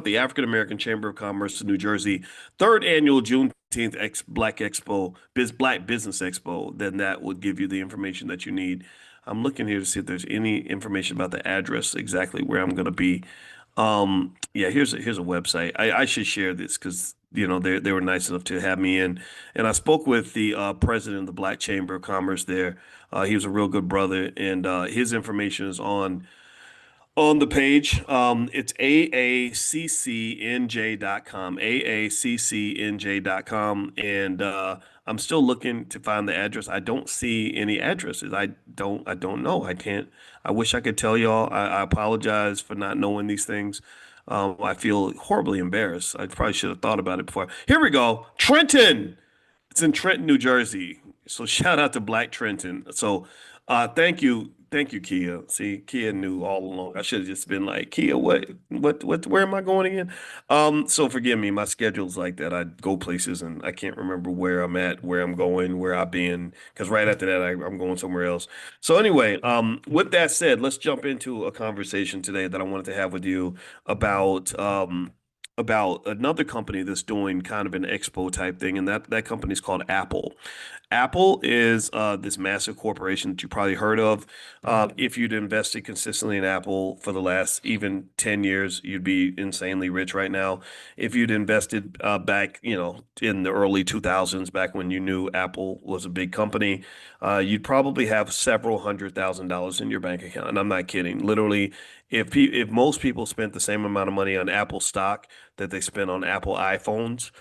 the African American Chamber of Commerce of New Jersey third annual Juneteenth Black Expo, Black Business Expo, then that would give you the information that you need. I'm looking here to see if there's any information about the address exactly where I'm going to be. Yeah, here's a website. I should share this because they were nice enough to have me in, and I spoke with the president of the Black Chamber of Commerce there. He was a real good brother, and his information is on the page. It's aaccnj.com, aaccnj.com, and I'm still looking to find the address. I don't see any addresses. I don't know. I can't. I wish I could tell y'all. I apologize for not knowing these things. I feel horribly embarrassed. I probably should have thought about it before. Here we go. Trenton. It's in Trenton, New Jersey. So shout out to Black Trenton. So thank you, Kia. See, Kia knew all along. I should have just been like, Kia, where am I going again? So forgive me, my schedule's like that. I go places and I can't remember where I'm at, where I'm going, where I've been, because right after that I'm going somewhere else. So anyway, with that said, let's jump into a conversation today that I wanted to have with you about about another company that's doing kind of an expo type thing, and that company is called Apple. Apple is this massive corporation that you probably heard of. If you'd invested consistently in Apple for the last even 10 years, you'd be insanely rich right now. If you'd invested back, in the early 2000s, back when you knew Apple was a big company, you'd probably have several $100,000 in your bank account. And I'm not kidding. Literally, if most people spent the same amount of money on Apple stock that they spent on Apple iPhones,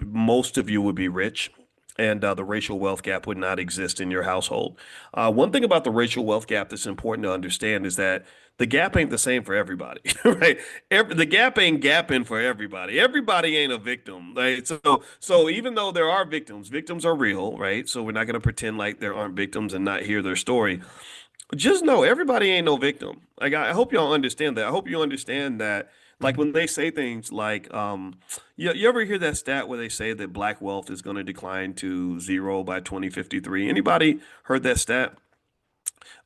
most of you would be rich, and the racial wealth gap would not exist in your household. One thing about the racial wealth gap that's important to understand is that the gap ain't the same for everybody, right? The gap ain't gapping for everybody. Everybody ain't a victim, right? So even though there are victims, victims are real, right? So we're not going to pretend like there aren't victims and not hear their story. Just know everybody ain't no victim. Like I hope y'all understand that. I hope you understand that. Like when they say things like, you ever hear that stat where they say that black wealth is going to decline to zero by 2053? Anybody heard that stat?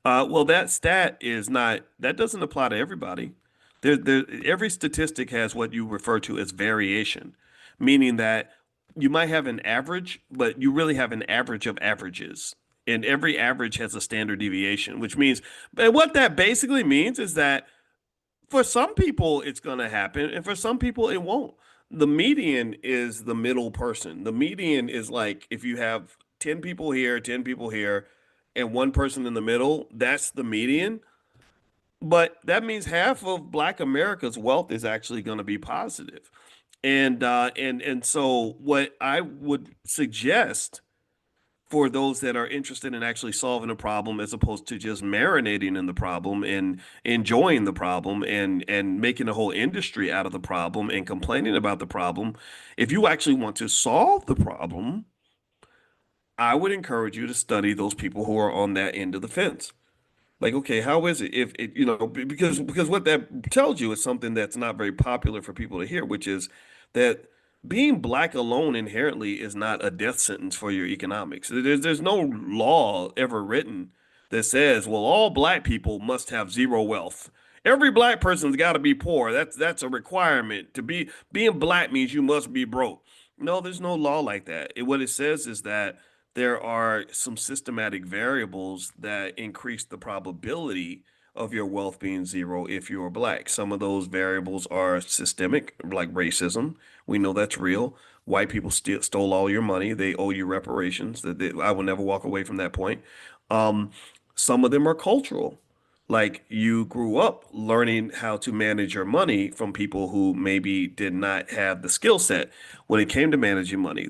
Well, that stat is not, that doesn't apply to everybody. Every statistic has what you refer to as variation, meaning that you might have an average, but you really have an average of averages. And every average has a standard deviation, which means, but what that basically means is that for some people it's going to happen, and for some people it won't. The median is the middle person. The median is like if you have 10 people here, 10 people here, and one person in the middle, that's the median. But that means half of Black America's wealth is actually going to be positive. And so what I would suggest for those that are interested in actually solving a problem as opposed to just marinating in the problem and enjoying the problem and making a whole industry out of the problem and complaining about the problem. If you actually want to solve the problem, I would encourage you to study those people who are on that end of the fence. Like, okay, how is it if it, because what that tells you is something that's not very popular for people to hear, which is that being black alone inherently is not a death sentence for your economics. There's no law ever written that says, well, all black people must have zero wealth. Every black person's got to be poor. That's a requirement. Being black means you must be broke. No, there's no law like that. What it says is that there are some systematic variables that increase the probability of your wealth being zero if you're black. Some of those variables are systemic, like racism. We know that's real. White people stole all your money. They owe you reparations. I will never walk away from that point. Um, some of them are cultural. Like you grew up learning how to manage your money from people who maybe did not have the skill set when it came to managing money.